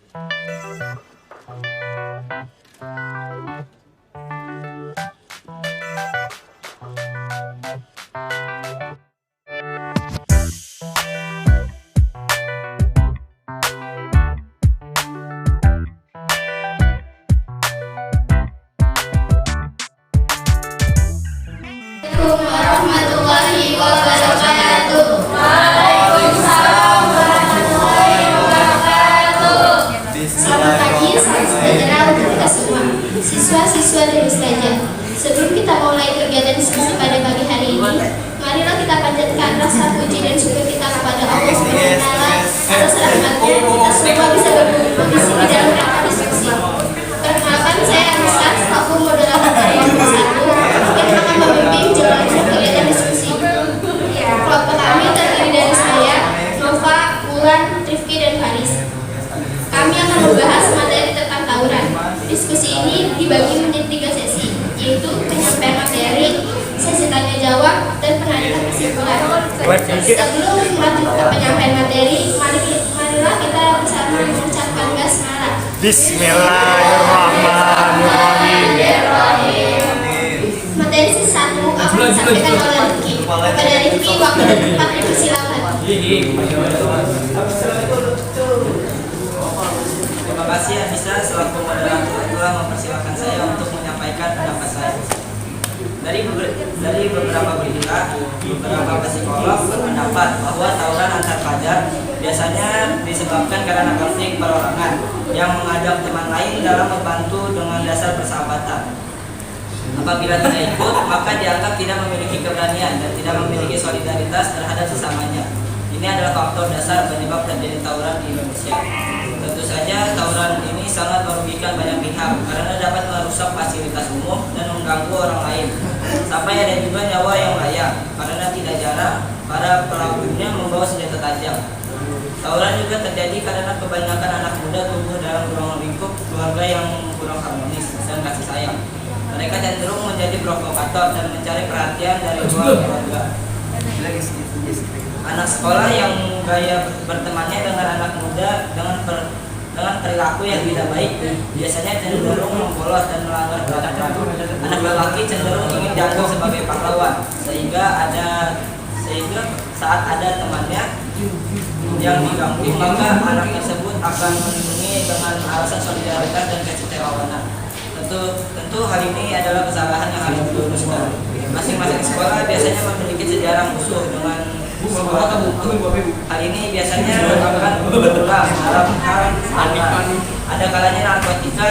Warahmatullahi wabarakatuh. Selamat pagi, salam sejahtera untuk kita semua, siswa-siswa dan ustazah. Sebelum kita mulai kegiatan diskusi pada pagi hari ini, marilah kita panjatkan rasa puji dan syukur kita kepada Allah SWT atas rahmatnya kita semua bisa berkumpul di sini dalam rangka diskusi. Perkenalkan, saya Anissa selaku moderator kelompok 1 yang akan memimpin jalannya kegiatan diskusi. Kelompok kami terdiri dari saya, Nova, Wulan, Rifki, dan Faris. Kami akan membahas materi tentang tawuran. Diskusi ini dibagi menjadi 3 sesi, yaitu penyampaian materi, sesi tanya jawab, dan penarikan kesimpulan. Sebelum melanjutkan penyampaian materi, marilah kita bersama mengucapkan basmalah. Bismillahirrahmanirrahim. Materi sesi 1 akan disampaikan oleh Rifki. Kepada Rifki, waktu dan tempat dipersilakan. Terima kasih Anissa selaku moderator telah mempersilahkan saya untuk menyampaikan pendapat saya. Dari beberapa berita, beberapa psikolog berpendapat bahwa tawuran antar pelajar biasanya disebabkan karena konflik perorangan yang mengajak teman lain dalam membantu dengan dasar persahabatan. Apabila tidak ikut, maka dianggap tidak memiliki keberanian dan tidak memiliki solidaritas terhadap sesamanya. Ini adalah faktor dasar penyebab terjadi tawuran di Indonesia. Tentu saja tawuran ini sangat merugikan banyak pihak karena dapat merusak fasilitas umum dan mengganggu orang lain. Sampai ada juga nyawa yang layak karena tidak jarang para pelakunya membawa senjata tajam. Tawuran juga terjadi karena kebanyakan anak muda tumbuh dalam ruang lingkup keluarga yang kurang harmonis dan kasih sayang. Mereka cenderung menjadi provokator dan mencari perhatian dari luar keluarga. Anak sekolah yang gaya bertemannya dengan anak muda dengan perilaku yang tidak baik biasanya cenderung membolos dan melanggar peraturan. Anak lelaki cenderung ingin dianggap sebagai pahlawan sehingga saat ada temannya yang diganggu maka anak tersebut akan melindungi dengan alasan solidaritas dan kesetaraan. Tentu hal ini adalah kesalahan yang harus diluruskan. Masing-masing sekolah biasanya memiliki sejarah musuh dengan sekolah tertentu. Hal ini biasanya akan berulang dalam hal ada kalanya narkotika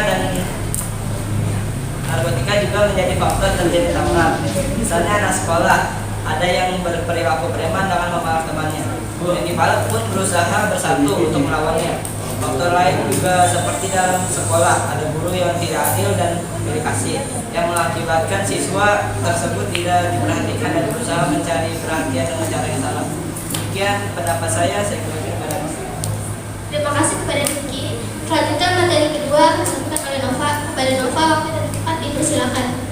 juga menjadi faktor terjadi tawuran. Misalnya anak sekolah ada yang berperilaku preman dengan memalak temannya. Yang dipalak pun berusaha bersatu untuk melawannya. Faktor lain juga seperti dalam sekolah ada guru yang tidak adil dan memilih kasih yang mengakibatkan siswa tersebut tidak diperhatikan dan berusaha mencari perhatian dengan cara yang salah. Demikian pendapat saya kira kepada Terima kasih kepada Rifki. Selanjutnya materi kedua disampaikan oleh Nova. Kepada Nova, waktu dan tempat dipersilakan.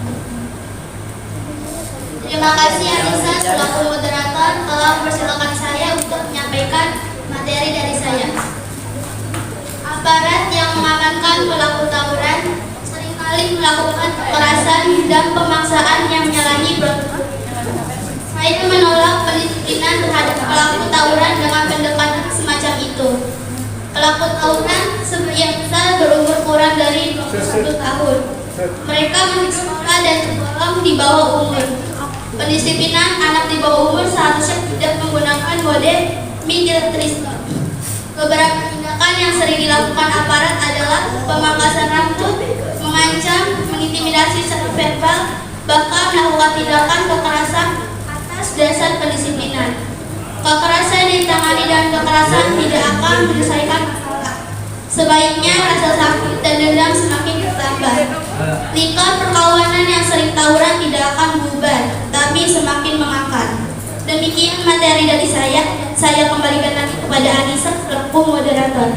Terima kasih Anissa selaku moderator telah mempersilakan saya untuk menyampaikan materi dari saya. Aparat yang mengamankan pelaku tawuran seringkali melakukan kekerasan dan pemaksaan yang menyalahi prosedur. Saya menolak pendisiplinan terhadap pelaku tawuran dengan pendekatan semacam itu. Pelaku tawuran sebagian berumur kurang dari 21 tahun. Mereka masih sekolah dan tergolong di bawah umur. Pendisiplinan anak di bawah umur seharusnya tidak menggunakan mode militerisme. Beberapa tindakan yang sering dilakukan aparat adalah pemangkasan rambut, mengancam, mengintimidasi secara verbal, bahkan melakukan tindakan kekerasan atas dasar pendisiplinan. Kekerasan ditangani dan kekerasan tidak akan menyelesaikan masalah. Sebaiknya rasa sakit dan dendam semakin bertambah. Lingkar perkawanan yang sering tawuran tidak akan bubar, tapi semakin mengakar. Demikian materi dari saya. Saya kembalikan lagi kepada Anissa selaku moderator.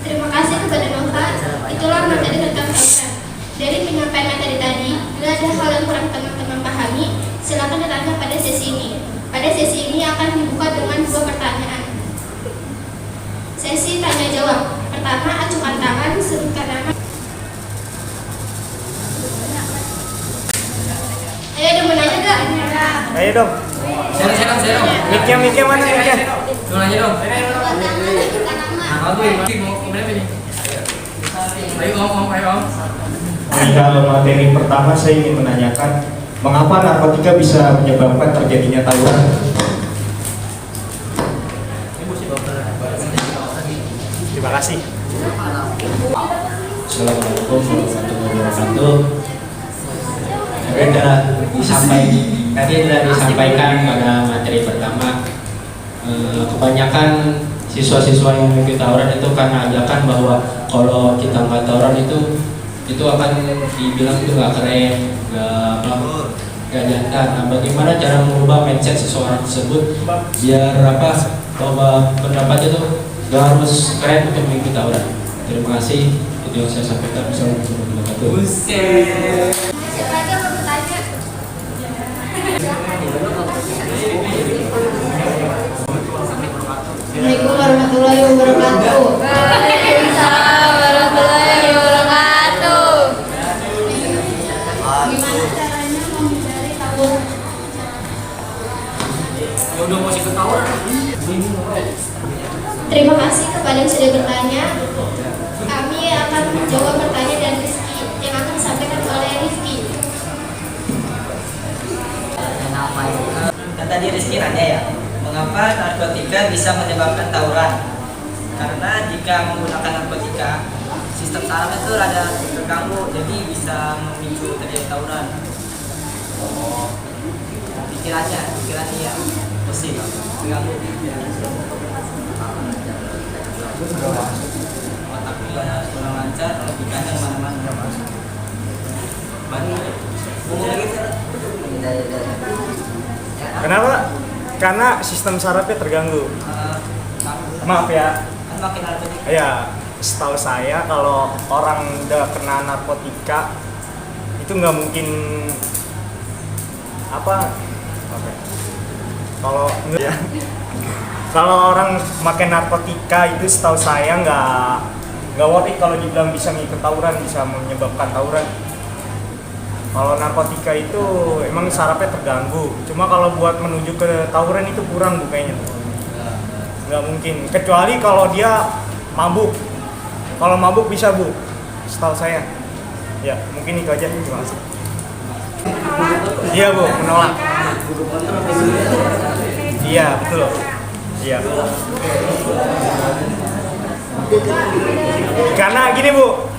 Terima kasih kepada Nova. Itulah materi tentang tawuran. Dari penyampaian materi tadi, bila ada hal yang kurang teman-teman pahami, silakan bertanya pada sesi ini. Pada sesi ini akan dibuka dengan 2 pertanyaan. Sesi tanya jawab. Pertama, acukan tangan, sebutkan nama. Ayo dong menanya gak? Ayo dong. Saya dong. Miknya mana miknya? Mau nanya dong. Acukan tangan, sebutkan nama. Aku mau kemana ini? Ayo om. Kalau materi pertama saya ingin menanyakan mengapa narkotika bisa menyebabkan terjadinya tawuran? Terima kasih. Assalamualaikum warahmatullahi wabarakatuh. Tadi sudah disampaikan pada materi pertama, kebanyakan siswa-siswa yang mengikuti tawuran itu karena ajakan bahwa kalau kita nggak tawuran itu akan dibilang itu nggak keren, nggak jantan. Nah, bagaimana cara mengubah mindset seseorang tersebut biar bahwa pendapatnya itu nggak harus keren untuk mengikuti tawuran. Terima kasih. Itu yang saya sampaikan. Assalamualaikum warahmatullahi wabarakatuh. Siapa lagi yang mau bertanya? Assalamualaikum warahmatullahi wabarakatuh. Waalaikumsalam warahmatullahi wabarakatuh. Gimana caranya menghindari tawuran? Ya udah mau ikut tawuran. Terima kasih kepada yang sudah bertanya. Kami akan menjawab pertanyaan dari Rizky yang akan disampaikan oleh Rizky. Dan tadi Rizky nanya ya, mengapa narkotika bisa menyebabkan tawuran? Karena jika menggunakan narkotika, sistem saraf itu rada terganggu, jadi bisa memicu terjadi tawuran. Pikirannya ya, pusing, terganggu. Otaknya kurang lancar, logikanya kemana-mana. Kenapa? Karena sistem sarafnya terganggu. Maaf ya. Kan makin narkotika. Ya, setahu saya kalau orang udah kena narkotika itu nggak mungkin kalau ya. Kalau orang makan narkotika itu setahu saya nggak worth it kalau dibilang bisa ngikut tawuran, bisa menyebabkan tawuran. Kalau narkotika itu emang sarafnya terganggu. Cuma kalau buat menuju ke tawuran itu kurang kayaknya. Nggak mungkin. Kecuali kalau dia mabuk. Kalau mabuk bisa bu, setahu saya. Ya mungkin itu aja. Terima kasih. Iya bu, menolak. Iya betul. Iya. Karena gini bu,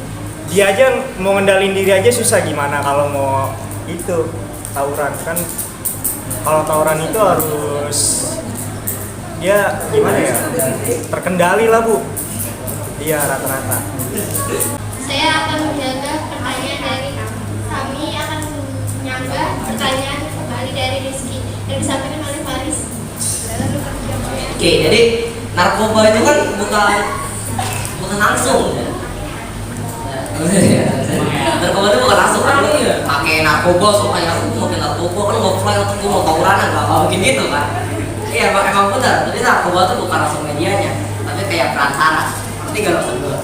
dia aja mau ngendalin diri aja susah, gimana kalau mau itu tawuran kan? Kalau tawuran itu harus dia gimana ya? Terkendali lah bu. Iya rata-rata. Saya akan menjaga pertanyaan dari kami, akan menyanggah pertanyaan kembali dari Rizky yang disampaikan oleh Faris. Oke, jadi narkoba itu kan bukan langsung. Narkoba itu bukan langsung kan, pakai narkoba supaya aku mau pakai narkoba kan nggak fly atau aku mau tawuranan nggak mungkin gitu kan? Iya emang benar. Jadi narkoba itu bukan langsung medianya, tapi kayak perantara. Nanti nggak langsung gue.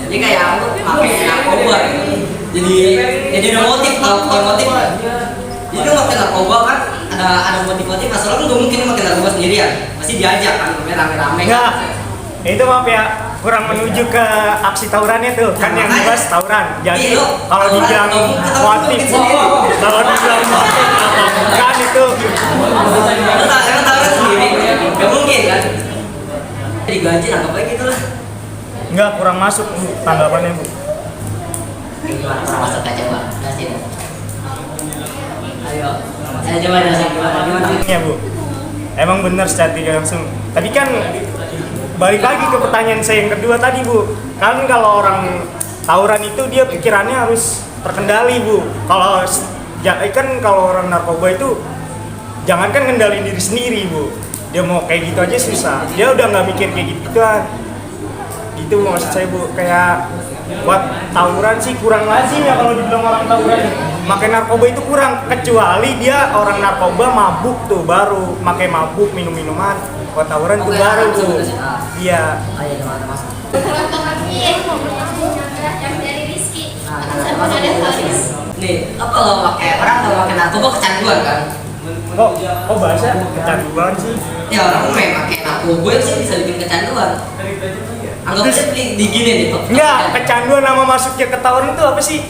Jadi kayak aku pakai narkoba gitu. Jadi ada motif, kalau motif. Jadi lu pakai narkoba kan ada motif-motif, soalnya lu gak mungkin pakai narkoba sendirian, pasti diajak kan, rame-rame. Enggak, itu maaf ya, kurang menuju ke aksi tawurannya tuh, kan yang dibahas tawuran. Jadi kalau dibilang motif, kalau dibilang motif atau bukan itu Lu tawuran sendiri, gak mungkin kan? Digaji, anggap aja gitu lah. enggak, kurang masuk bu, tanggapannya bu. Gimana, kurang masuk aja Pak, kasih deh. Ayo, saya coba jelasin gimana. Ya bu, emang benar secara tidak langsung. Tadi kan balik lagi ke pertanyaan saya yang kedua tadi bu, kan kalau orang tawuran itu dia pikirannya harus terkendali bu. Kalau kan kalau orang narkoba itu jangankan ngendalin diri sendiri bu, dia mau kayak gitu aja susah. Dia udah nggak mikir kayak gituan. Itu maksud saya bu, kayak buat tawuran sih kurang lazim ya kalau dibilang orang tawuran makai narkoba itu kurang, kecuali dia orang narkoba mabuk tuh baru makai mabuk minum-minuman Kalau tawuran itu baru tuh. Iya. Kelompok kami yang dari Rizky. Sama ada Faris. Nih, apa kalau pakai orang kalau pakai narkoba kecanduan kan? Kok bahasa kecanduan sih? Ya orang pakai narkoba sih bisa bikin kecanduan. Anggap aja digini nih Pak. Enggak, kecanduan nama masuknya ke tawuran itu apa sih?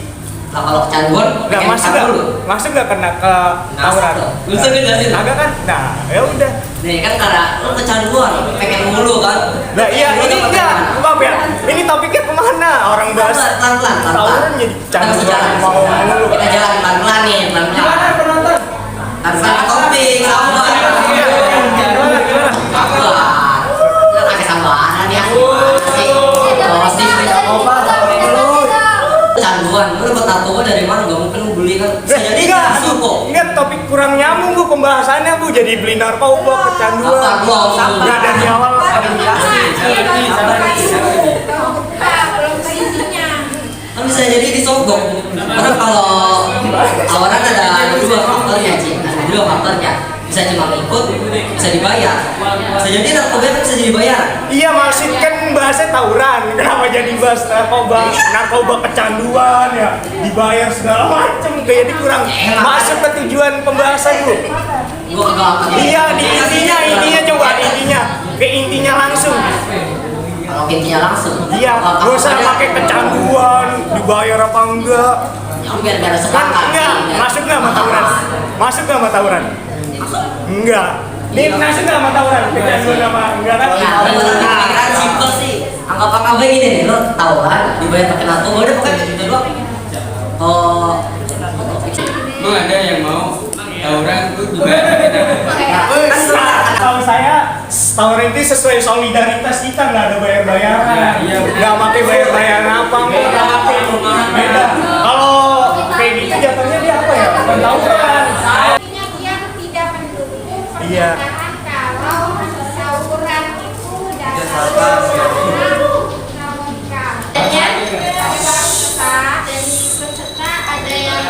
Nah kalau kecanduan, Enggak masuk enggak? Masuk enggak kena ke tawuran? Bisa ngejelasin? Agak kan? Nah, ya udah. Nih kan karena lu kecanduan, pengen mulu kan? Nah iya, ini enggak, maaf ya. Ini topiknya kemana? Orang bahas Pelan-pelan. tawuran jadi kecanduan mau mulu. Kita jalan pelan-pelan nih, pelan-pelan. Tanpa topik, sabar. Sabar. Lu pakai sabaran ya. Kecanduan, lu dapat narkoba dari mana? Gak mungkin lu beli kan? Bisa jadi masuk kok. Enggak, topik kurang nyambung Bu pembahasannya Bu. Jadi beli narkoba kecanduan. Enggak dari awal. Kan bisa jadi disogok. Karena kalau awalan ada dua faktornya, Ci. Ada dua faktornya. Bisa cuma ikut, bisa dibayar. Bisa jadi narkoba itu bisa jadi bayar. Iya maksud kan bahasnya tawuran. Kenapa jadi bahas narkoba? Narkoba kecanduan ya. Dibayar segala macem. Jadi kurang masuk ke tujuan pembahasan Bu. Gua agak Iya di intinya coba intinya. Ke intinya langsung. kalau intinya langsung. Iya, gak usah pakai kecanduan, dibayar apa enggak. Ya biar ada Kan semangat. enggak, masuk enggak sama tawuran? Masuk enggak sama tawuran? Enggak. Nih masuk enggak sama tawuran? Kecanduan apa enggak kan? Ya, pikiran simpel sih. Anggap gini nih, lo tawuran dibayar pakai narkoba udah pakai gitu doang. Oh, Emang ada yang mau tawuran tuh dibayar pakai narkoba? Kalau saya tawuran itu sesuai solidaritas kita, nggak ada bayar-bayaran. Iya, benar. Nggak pakai bayar-bayaran apa, nggak pakai beda. Kalau kayak gitu jatuhnya dia apa ya? Bukan tawuran. Artinya dia tidak mendukung Iya. pernyataan kalau tawuran itu dasar dari peserta ada yang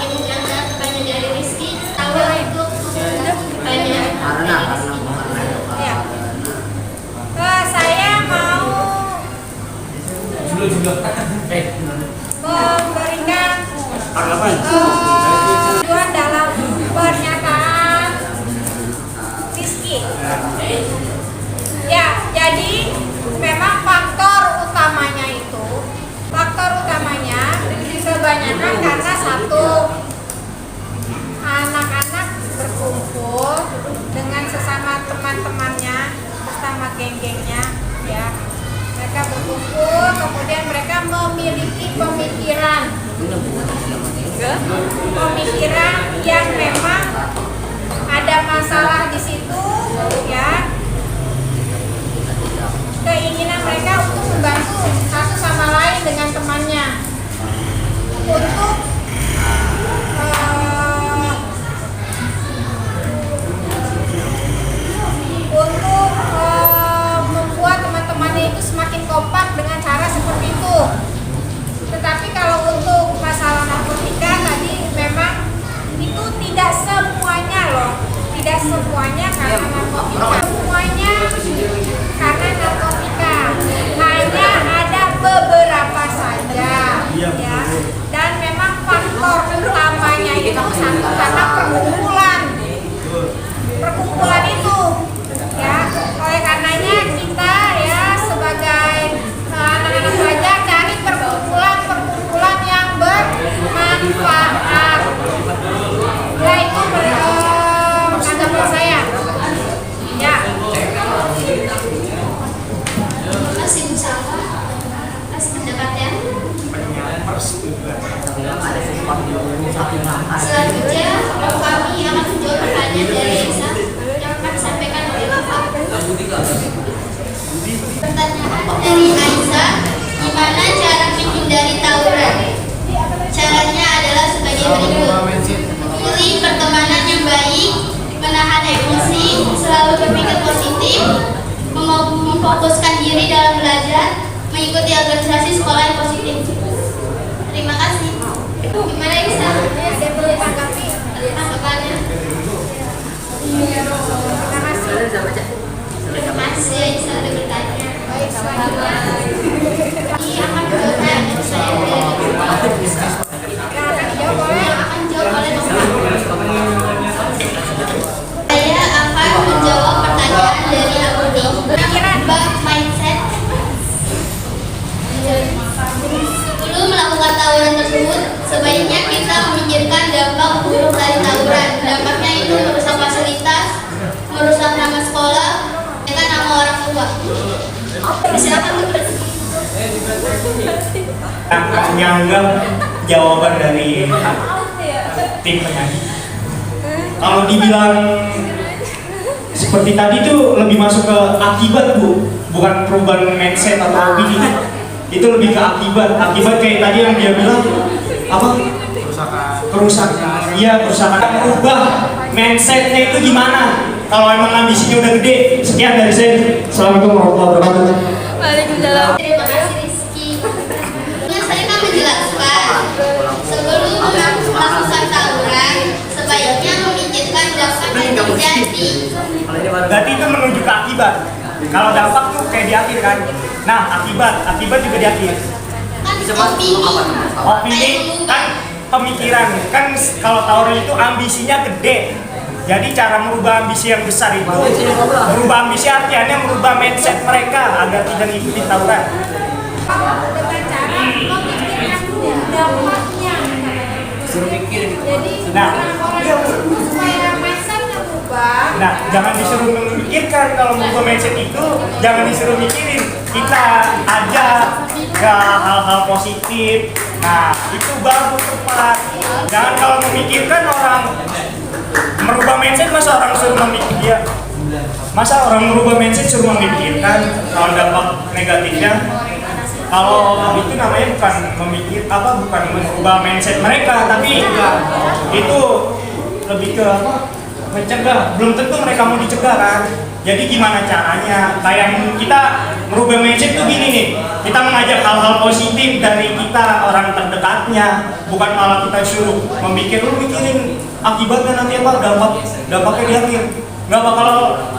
ingin menjawab pertanyaan dari Rizky. Tawuran itu pertanyaan. karena Ya. Saya mau memberikan tujuan dalam pernyataan Rizky. Ya, jadi memang faktor utamanya kebanyakan karena satu, anak-anak berkumpul dengan sesama teman-temannya, bersama geng-gengnya, ya. Mereka berkumpul, kemudian mereka memiliki pemikiran yang memang ada masalah di situ, ya. Keinginan mereka untuk membantu satu sama lain dengan temannya untuk membuat teman-temannya itu semakin kompak dengan cara seperti itu. Tetapi kalau untuk masalah narkotika tadi memang itu tidak semuanya loh, tidak semuanya karena narkotika, semuanya karena narkotika, hanya ada beberapa saja, ya. Dan memang faktor utamanya itu satu karena perkumpulan itu, ya. Oleh karenanya kita ya sebagai anak-anak pelajar cari perkumpulan yang bermanfaat. Ya itu tanggapan saya. Ya. Terima kasih Bu Salma atas pendapatnya. Selanjutnya kami akan menjawab pertanyaan dari Elsa yang akan disampaikan oleh Bapak. Pertanyaan dari Aisyah, gimana cara menghindari tawuran? Caranya adalah sebagai berikut. Pilih pertemanan yang baik, menahan emosi, selalu berpikir positif, memfokuskan diri dalam belajar, mengikuti organisasi sekolah yang positif. Terima kasih. Gimana bisa? Ada yang boleh tanggapi? Tanggapannya? Terima kasih. Terima kasih sudah bertanya. Ini akan bertanya dari saya akan jawab oleh saya akan menjawab pertanyaan dari Abudi. Bab mindset. Sebelum melakukan tawuran tersebut, sebaiknya kita memikirkan dampak buruk dari tawuran. Dampaknya itu merusak fasilitas, merusak nama sekolah, dan nama orang tua. Silakan Menganggap jawaban dari tim penyanyi. Kalau dibilang seperti tadi tuh lebih masuk ke akibat Bu, bukan perubahan mindset atau opini. Itu lebih ke akibat. Akibat kayak tadi yang dia bilang apa? Kerusakan. Iya, kerusakan. Merubah mindsetnya itu gimana? Kalau emang ambisinya udah gede. Sekian dari saya. Assalamualaikum warahmatullahi wabarakatuh. Waalaikumsalam. Terima kasih Rizky. Saya kan menjelaskan sebelum melakukan tawuran, sebaiknya memikirkan dampak yang terjadi. Berarti itu menuju ke akibat. Kalau dampak tuh kayak di akhir kan. Nah, akibat juga di akhir. Kan Opini kan pemikiran. Kan kalau tawuran itu ambisinya gede. Jadi cara merubah ambisi yang besar itu, merubah ambisi artinya merubah mindset mereka agar tidak mengikuti tawuran. Dengan cara memikirkan dulu dampaknya. Jadi Nah, orang-orang supaya mindsetnya berubah. Nah, jangan disuruh memikirkan. Kalau merubah mindset itu jangan disuruh mikirin. Kita aja ke hal-hal positif. Nah, itu baru tepat. Jangan kalau memikirkan orang merubah mindset, masa orang suruh memikir dia. Masa orang merubah mindset suruh memikirkan kalau dampak negatifnya. Kalau itu namanya bukan memikir bukan merubah mindset mereka, tapi itu lebih ke mencegah. Belum tentu mereka mau dicegah kan. Jadi gimana caranya? Kayak kita merubah mindset tuh gini nih. Kita mengajak hal-hal positif dari kita orang terdekatnya, bukan malah kita suruh mikirin akibatnya nanti dampaknya di akhir. Nggak bakal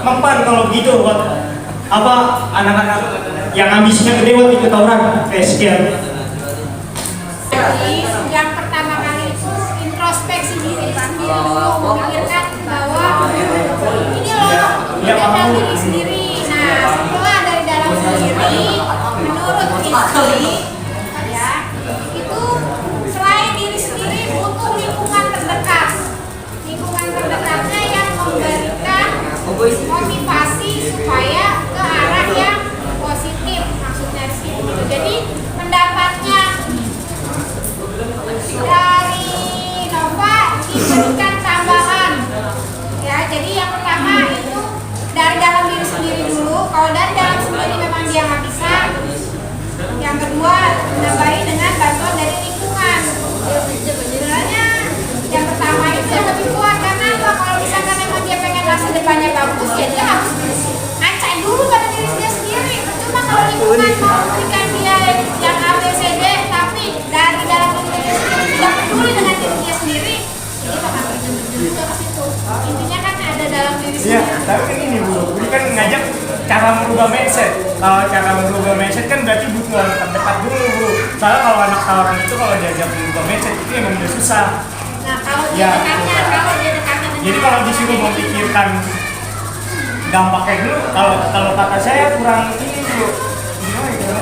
mempan kalau begitu buat anak-anak yang ambisinya gede buat ikut tawuran. Sekian. Jadi yang pertama kali itu introspeksi diri dulu, memikirkan bahwa ini loh dalam diri sendiri. Nah, setelah dari dalam sendiri, menurut Rizky, ya itu selain diri sendiri butuh lingkungan terdekat. Lingkungan terdekatnya yang memberikan motivasi supaya ke arah yang positif, maksudnya di situ. Jadi pendapatnya dari Nova diberikan tambahan, ya. Jadi yang pertama itu dari dalam diri sendiri dulu. Kalau dari dalam sendiri memang dia nggak bisa. Yang kedua menambahi dengan bantuan dari lingkungan. Sebenarnya yang pertama itu yang lebih kuat, karena apa? Kalau misalkan memang dia pengen masa depannya bagus, ya dia harus ngacain dulu pada diri dia sendiri. Cuma kalau lingkungan mau memberikan dia yang A, B, C, D, tapi dari dalam diri dia sendiri tidak peduli dengan dirinya sendiri, dia bakal terjun juga ke situ. Intinya kan ada dalam diri Iya, sendiri. tapi kan ini Bu, ini kan ngajak cara merubah mindset. Kalau cara merubah mindset kan berarti butuh orang terdekat dulu Bu. Soalnya kalau anak tawuran itu kalau diajak merubah mindset itu emang udah susah. Nah, kalau Ya. dia dekatnya dengan Jadi kalau disuruh memikirkan dampaknya dulu, kalau kata saya kurang ini Bu. Gimana ya?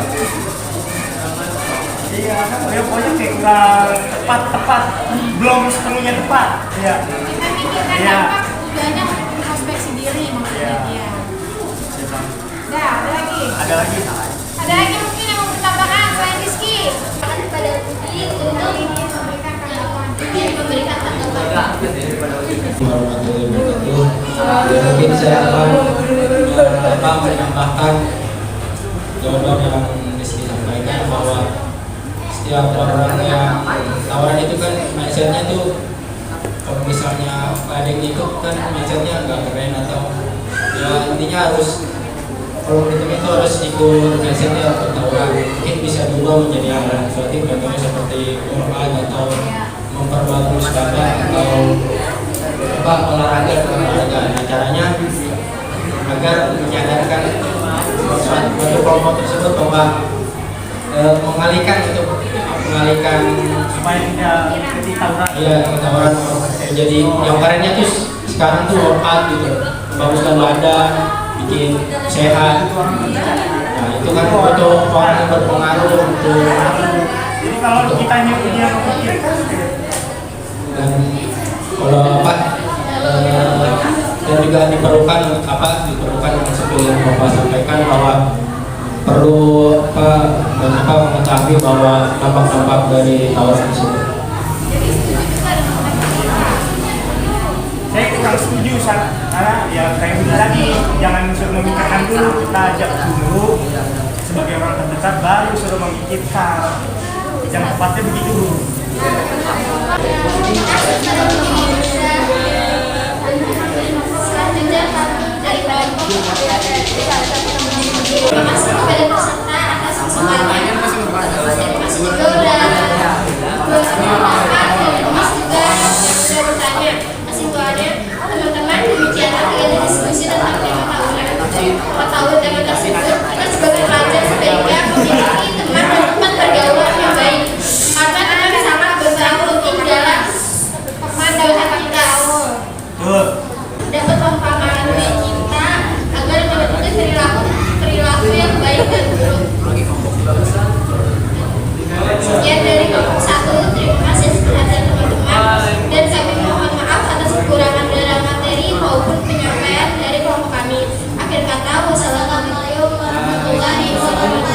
Iya, ya pokoknya kayak kurang tepat, belum sepenuhnya tepat. Iya. kita mikirkan Iya. dampak, tujuannya untuk introspeksi diri maksudnya dia. Dah, ada lagi. Ada lagi? Ada lagi mungkin yang mau bertambahan selain Rizky? Kepada Budi untuk Memberikan tanggapan. memberikan tanggapan. Warahmatullahi wabarakatuh. Ya, mungkin saya akan menambahkan jawaban yang disampaikan bahwa setiap orang yang tawaran itu kan mindsetnya tuh, kalau misalnya ada yang ikut kan mindsetnya nggak keren atau ya intinya harus, kalau kita itu harus ikut mindsetnya tawaran, mungkin bisa berubah menjadi hal yang positif, contohnya seperti Quran atau memperbagus badan atau olahraga. Nah, caranya agar menyadarkan suatu kelompok tersebut bahwa mengalihkan supaya tidak jadi tawuran. ya tawuran menjadi yang kerennya tuh sekarang tuh workout gitu, membaguskan badan, bikin sehat. Nah itu kan untuk orang yang berpengaruh untuk Jadi kalau kita nyebut dia memikir dan kalau apa dan juga diperlukan yang seperti yang Bapak sampaikan bahwa perlu mengetahui bahwa dampak-dampak dari tawuran tersebut. saya kurang setuju karena ya kayak bilang tadi jangan suruh memikirkan dulu, kita ajak dulu sebagai orang terdekat baru suruh memikirkan, yang tepatnya begitu. Selanjutnya dari kelompok terima kasih kepada peserta atas kesempatannya. Terima kasih juga udah berpendapat dan Mas juga sudah bertanya. Masih ada teman-teman, demikianlah kegiatan diskusi tentang tema tahu tema tersebut. Kita sebagai pelajar sebaiknya memiliki teman dan tempat pergaulan yang baik, karena teman sangat berpengaruh dalam pandangan kita. Dapat mempengaruhi kita agar membentuk perilaku yang baik dan buruk. Sekian dari kelompok 1. Terima kasih perhatian teman-teman, dan kami mohon maaf atas kekurangan dalam materi maupun penyampaian dari kelompok kami. Akhir kata, wassalamualaikum warahmatullahi wabarakatuh.